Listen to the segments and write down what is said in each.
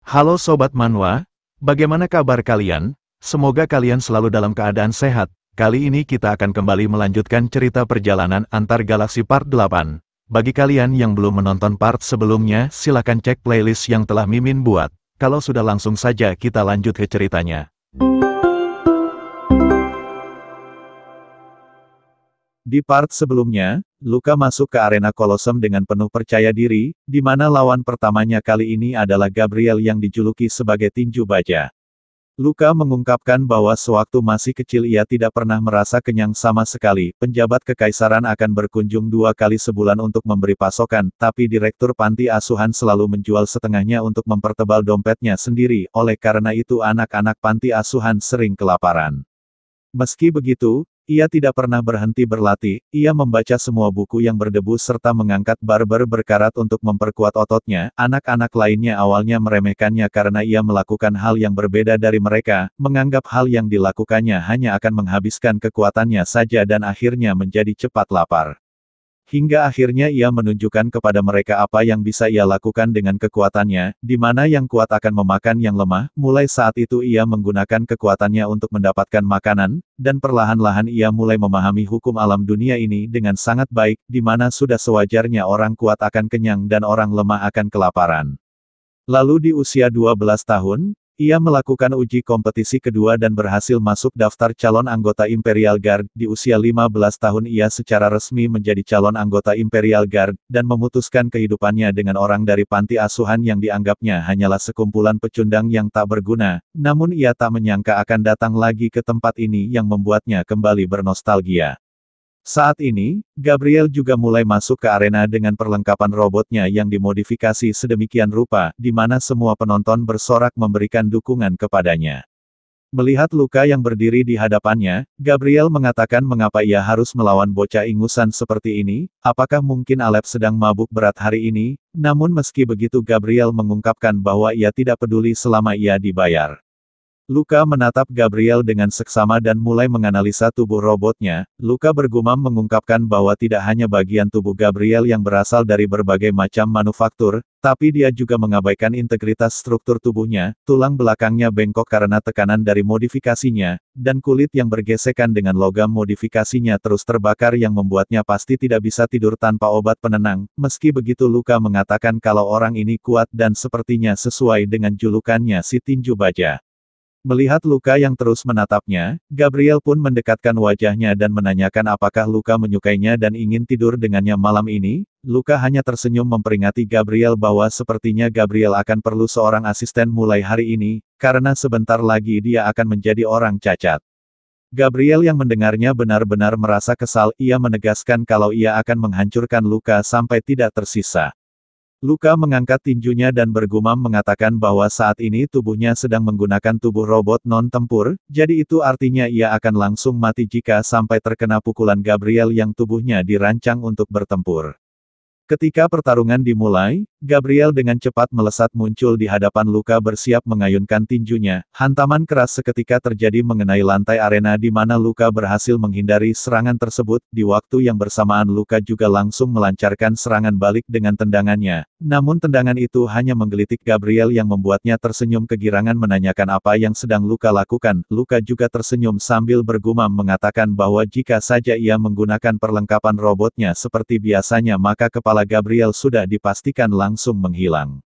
Halo Sobat Manhwa, bagaimana kabar kalian? Semoga kalian selalu dalam keadaan sehat. Kali ini kita akan kembali melanjutkan cerita perjalanan antar galaksi part 8. Bagi kalian yang belum menonton part sebelumnya, silakan cek playlist yang telah Mimin buat. Kalau sudah langsung saja kita lanjut ke ceritanya. Di part sebelumnya, Luka masuk ke arena Kolosseum dengan penuh percaya diri, di mana lawan pertamanya kali ini adalah Gabriel yang dijuluki sebagai tinju baja. Luka mengungkapkan bahwa sewaktu masih kecil ia tidak pernah merasa kenyang sama sekali. Penjabat kekaisaran akan berkunjung 2 kali sebulan untuk memberi pasokan, tapi direktur panti asuhan selalu menjual setengahnya untuk mempertebal dompetnya sendiri, oleh karena itu anak-anak panti asuhan sering kelaparan. Meski begitu, ia tidak pernah berhenti berlatih, ia membaca semua buku yang berdebu serta mengangkat barber berkarat untuk memperkuat ototnya. Anak-anak lainnya awalnya meremehkannya karena ia melakukan hal yang berbeda dari mereka, menganggap hal yang dilakukannya hanya akan menghabiskan kekuatannya saja dan akhirnya menjadi cepat lapar. Hingga akhirnya ia menunjukkan kepada mereka apa yang bisa ia lakukan dengan kekuatannya, di mana yang kuat akan memakan yang lemah. Mulai saat itu ia menggunakan kekuatannya untuk mendapatkan makanan, dan perlahan-lahan ia mulai memahami hukum alam dunia ini dengan sangat baik, di mana sudah sewajarnya orang kuat akan kenyang dan orang lemah akan kelaparan. Lalu di usia 12 tahun, ia melakukan uji kompetisi kedua dan berhasil masuk daftar calon anggota Imperial Guard. Di usia 15 tahun ia secara resmi menjadi calon anggota Imperial Guard, dan memutuskan kehidupannya dengan orang dari panti asuhan yang dianggapnya hanyalah sekumpulan pecundang yang tak berguna. Namun ia tak menyangka akan datang lagi ke tempat ini yang membuatnya kembali bernostalgia. Saat ini, Gabriel juga mulai masuk ke arena dengan perlengkapan robotnya yang dimodifikasi sedemikian rupa, di mana semua penonton bersorak memberikan dukungan kepadanya. Melihat Luka yang berdiri di hadapannya, Gabriel mengatakan mengapa ia harus melawan bocah ingusan seperti ini. Apakah mungkin Alep sedang mabuk berat hari ini? Namun meski begitu Gabriel mengungkapkan bahwa ia tidak peduli selama ia dibayar. Luka menatap Gabriel dengan seksama dan mulai menganalisa tubuh robotnya. Luka bergumam mengungkapkan bahwa tidak hanya bagian tubuh Gabriel yang berasal dari berbagai macam manufaktur, tapi dia juga mengabaikan integritas struktur tubuhnya. Tulang belakangnya bengkok karena tekanan dari modifikasinya, dan kulit yang bergesekan dengan logam modifikasinya terus terbakar yang membuatnya pasti tidak bisa tidur tanpa obat penenang. Meski begitu Luka mengatakan kalau orang ini kuat dan sepertinya sesuai dengan julukannya si tinju baja. Melihat Luka yang terus menatapnya, Gabriel pun mendekatkan wajahnya dan menanyakan apakah Luka menyukainya dan ingin tidur dengannya malam ini. Luka hanya tersenyum memperingati Gabriel bahwa sepertinya Gabriel akan perlu seorang asisten mulai hari ini, karena sebentar lagi dia akan menjadi orang cacat. Gabriel yang mendengarnya benar-benar merasa kesal. Ia menegaskan kalau ia akan menghancurkan Luka sampai tidak tersisa. Luka mengangkat tinjunya dan bergumam mengatakan bahwa saat ini tubuhnya sedang menggunakan tubuh robot non-tempur, jadi itu artinya ia akan langsung mati jika sampai terkena pukulan Gabriel yang tubuhnya dirancang untuk bertempur. Ketika pertarungan dimulai, Gabriel dengan cepat melesat muncul di hadapan Luka bersiap mengayunkan tinjunya. Hantaman keras seketika terjadi mengenai lantai arena di mana Luka berhasil menghindari serangan tersebut. Di waktu yang bersamaan Luka juga langsung melancarkan serangan balik dengan tendangannya. Namun tendangan itu hanya menggelitik Gabriel yang membuatnya tersenyum kegirangan menanyakan apa yang sedang Luka lakukan. Luka juga tersenyum sambil bergumam mengatakan bahwa jika saja ia menggunakan perlengkapan robotnya seperti biasanya maka kepala Gabriel sudah dipastikan langsung menghilang.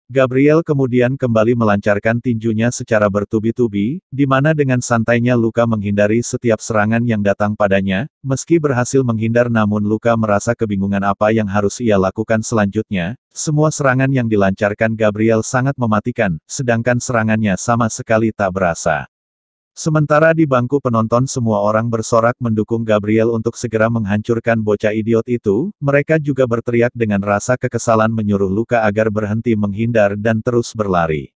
Gabriel kemudian kembali melancarkan tinjunya secara bertubi-tubi, di mana dengan santainya Luka menghindari setiap serangan yang datang padanya. Meski berhasil menghindar namun Luka merasa kebingungan apa yang harus ia lakukan selanjutnya. Semua serangan yang dilancarkan Gabriel sangat mematikan, sedangkan serangannya sama sekali tak berasa. Sementara di bangku penonton semua orang bersorak mendukung Gabriel untuk segera menghancurkan bocah idiot itu. Mereka juga berteriak dengan rasa kekesalan menyuruh Luka agar berhenti menghindar dan terus berlari.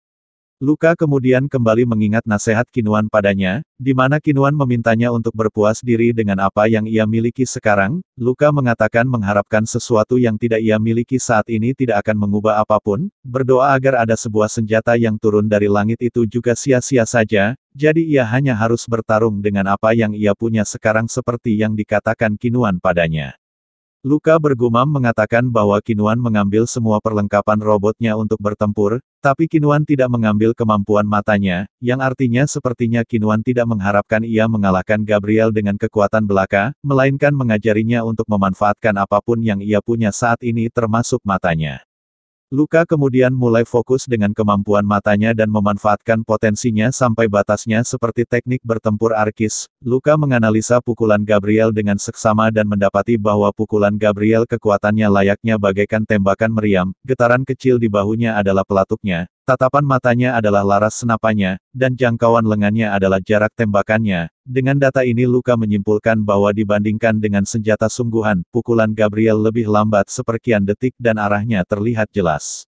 Luka kemudian kembali mengingat nasihat Kinuan padanya, di mana Kinuan memintanya untuk berpuas diri dengan apa yang ia miliki sekarang. Luka mengatakan mengharapkan sesuatu yang tidak ia miliki saat ini tidak akan mengubah apapun. Berdoa agar ada sebuah senjata yang turun dari langit itu juga sia-sia saja, jadi ia hanya harus bertarung dengan apa yang ia punya sekarang seperti yang dikatakan Kinuan padanya. Luka bergumam mengatakan bahwa Qinhuan mengambil semua perlengkapan robotnya untuk bertempur, tapi Qinhuan tidak mengambil kemampuan matanya, yang artinya sepertinya Qinhuan tidak mengharapkan ia mengalahkan Gabriel dengan kekuatan belaka, melainkan mengajarinya untuk memanfaatkan apapun yang ia punya saat ini termasuk matanya. Luka kemudian mulai fokus dengan kemampuan matanya dan memanfaatkan potensinya sampai batasnya seperti teknik bertempur arkis. Luka menganalisa pukulan Gabriel dengan seksama dan mendapati bahwa pukulan Gabriel kekuatannya layaknya bagaikan tembakan meriam, getaran kecil di bahunya adalah pelatuknya, tatapan matanya adalah laras senapannya, dan jangkauan lengannya adalah jarak tembakannya. Dengan data ini Luka menyimpulkan bahwa dibandingkan dengan senjata sungguhan, pukulan Gabriel lebih lambat seperkian detik dan arahnya terlihat jelas.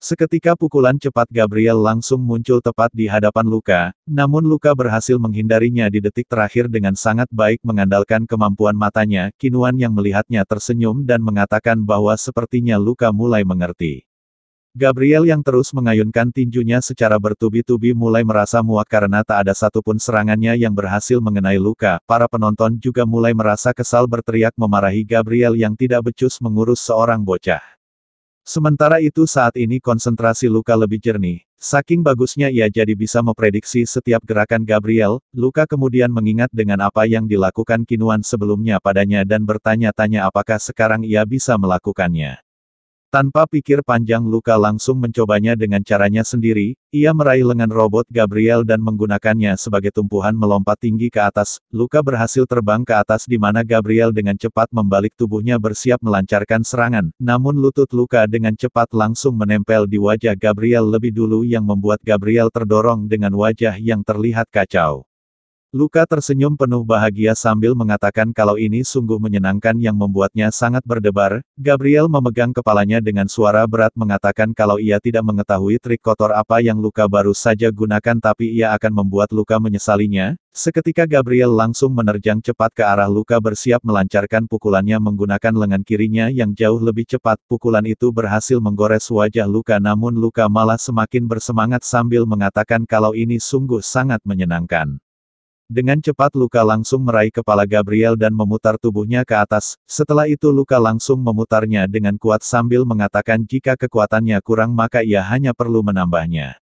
Seketika pukulan cepat Gabriel langsung muncul tepat di hadapan Luka, namun Luka berhasil menghindarinya di detik terakhir dengan sangat baik mengandalkan kemampuan matanya. Qinhuan yang melihatnya tersenyum dan mengatakan bahwa sepertinya Luka mulai mengerti. Gabriel yang terus mengayunkan tinjunya secara bertubi-tubi mulai merasa muak karena tak ada satupun serangannya yang berhasil mengenai Luka. Para penonton juga mulai merasa kesal berteriak memarahi Gabriel yang tidak becus mengurus seorang bocah. Sementara itu saat ini konsentrasi Luka lebih jernih. Saking bagusnya ia jadi bisa memprediksi setiap gerakan Gabriel. Luka kemudian mengingat dengan apa yang dilakukan Qinhuan sebelumnya padanya dan bertanya-tanya apakah sekarang ia bisa melakukannya. Tanpa pikir panjang Luka langsung mencobanya dengan caranya sendiri, ia meraih lengan robot Gabriel dan menggunakannya sebagai tumpuan melompat tinggi ke atas. Luka berhasil terbang ke atas di mana Gabriel dengan cepat membalik tubuhnya bersiap melancarkan serangan, namun lutut Luka dengan cepat langsung menempel di wajah Gabriel lebih dulu yang membuat Gabriel terdorong dengan wajah yang terlihat kacau. Luka tersenyum penuh bahagia sambil mengatakan kalau ini sungguh menyenangkan yang membuatnya sangat berdebar. Gabriel memegang kepalanya dengan suara berat mengatakan kalau ia tidak mengetahui trik kotor apa yang Luka baru saja gunakan tapi ia akan membuat Luka menyesalinya. Seketika Gabriel langsung menerjang cepat ke arah Luka bersiap melancarkan pukulannya menggunakan lengan kirinya yang jauh lebih cepat. Pukulan itu berhasil menggores wajah Luka namun Luka malah semakin bersemangat sambil mengatakan kalau ini sungguh sangat menyenangkan. Dengan cepat Luka langsung meraih kepala Gabriel dan memutar tubuhnya ke atas, setelah itu Luka langsung memutarnya dengan kuat sambil mengatakan jika kekuatannya kurang maka ia hanya perlu menambahnya.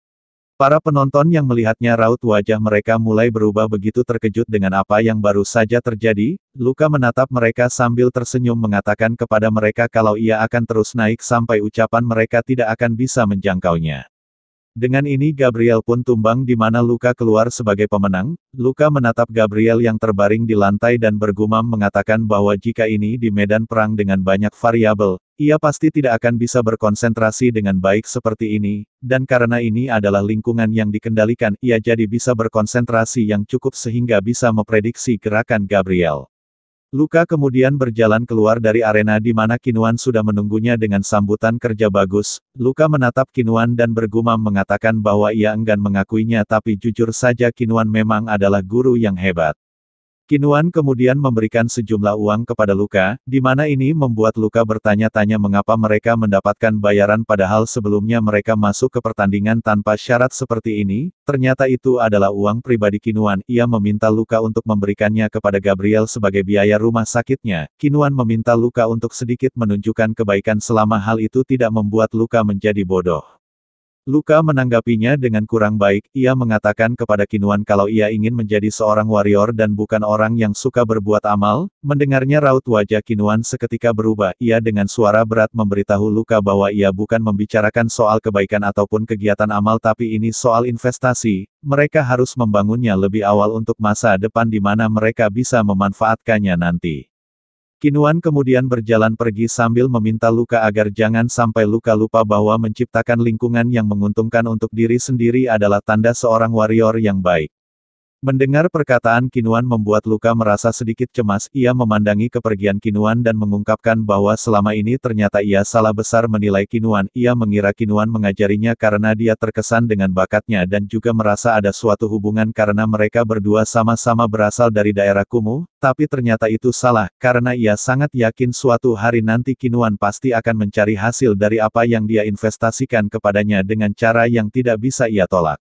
Para penonton yang melihatnya raut wajah mereka mulai berubah begitu terkejut dengan apa yang baru saja terjadi. Luka menatap mereka sambil tersenyum mengatakan kepada mereka kalau ia akan terus naik sampai ucapan mereka tidak akan bisa menjangkaunya. Dengan ini Gabriel pun tumbang di mana Luka keluar sebagai pemenang. Luka menatap Gabriel yang terbaring di lantai dan bergumam mengatakan bahwa jika ini di medan perang dengan banyak variabel, ia pasti tidak akan bisa berkonsentrasi dengan baik seperti ini, dan karena ini adalah lingkungan yang dikendalikan, ia jadi bisa berkonsentrasi yang cukup sehingga bisa memprediksi gerakan Gabriel. Luka kemudian berjalan keluar dari arena di mana Qinhuan sudah menunggunya dengan sambutan kerja bagus. Luka menatap Qinhuan dan bergumam mengatakan bahwa ia enggan mengakuinya tapi jujur saja Qinhuan memang adalah guru yang hebat. Qinhuan kemudian memberikan sejumlah uang kepada Luka, di mana ini membuat Luka bertanya-tanya mengapa mereka mendapatkan bayaran padahal sebelumnya mereka masuk ke pertandingan tanpa syarat seperti ini. Ternyata itu adalah uang pribadi Qinhuan. Ia meminta Luka untuk memberikannya kepada Gabriel sebagai biaya rumah sakitnya. Qinhuan meminta Luka untuk sedikit menunjukkan kebaikan selama hal itu tidak membuat Luka menjadi bodoh. Luka menanggapinya dengan kurang baik. Ia mengatakan kepada Qinhuan kalau ia ingin menjadi seorang warrior dan bukan orang yang suka berbuat amal. Mendengarnya raut wajah Qinhuan seketika berubah. Ia dengan suara berat memberitahu Luka bahwa ia bukan membicarakan soal kebaikan ataupun kegiatan amal tapi ini soal investasi. Mereka harus membangunnya lebih awal untuk masa depan di mana mereka bisa memanfaatkannya nanti. Qinhuan kemudian berjalan pergi sambil meminta Luka agar jangan sampai Luka lupa bahwa menciptakan lingkungan yang menguntungkan untuk diri sendiri adalah tanda seorang warrior yang baik. Mendengar perkataan Qinhuan membuat Luka merasa sedikit cemas. Ia memandangi kepergian Qinhuan dan mengungkapkan bahwa selama ini ternyata ia salah besar menilai Qinhuan. Ia mengira Qinhuan mengajarinya karena dia terkesan dengan bakatnya dan juga merasa ada suatu hubungan karena mereka berdua sama-sama berasal dari daerah kumuh, tapi ternyata itu salah, karena ia sangat yakin suatu hari nanti Qinhuan pasti akan mencari hasil dari apa yang dia investasikan kepadanya dengan cara yang tidak bisa ia tolak.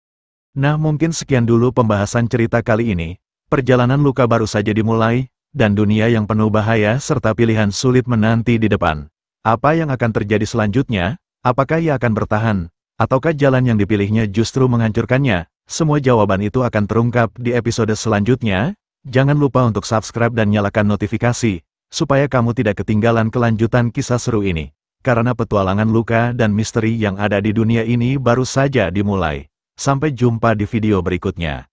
Nah mungkin sekian dulu pembahasan cerita kali ini. Perjalanan Luka baru saja dimulai, dan dunia yang penuh bahaya serta pilihan sulit menanti di depan. Apa yang akan terjadi selanjutnya? Apakah ia akan bertahan? Ataukah jalan yang dipilihnya justru menghancurkannya? Semua jawaban itu akan terungkap di episode selanjutnya. Jangan lupa untuk subscribe dan nyalakan notifikasi, supaya kamu tidak ketinggalan kelanjutan kisah seru ini. Karena petualangan luka dan misteri yang ada di dunia ini baru saja dimulai. Sampai jumpa di video berikutnya.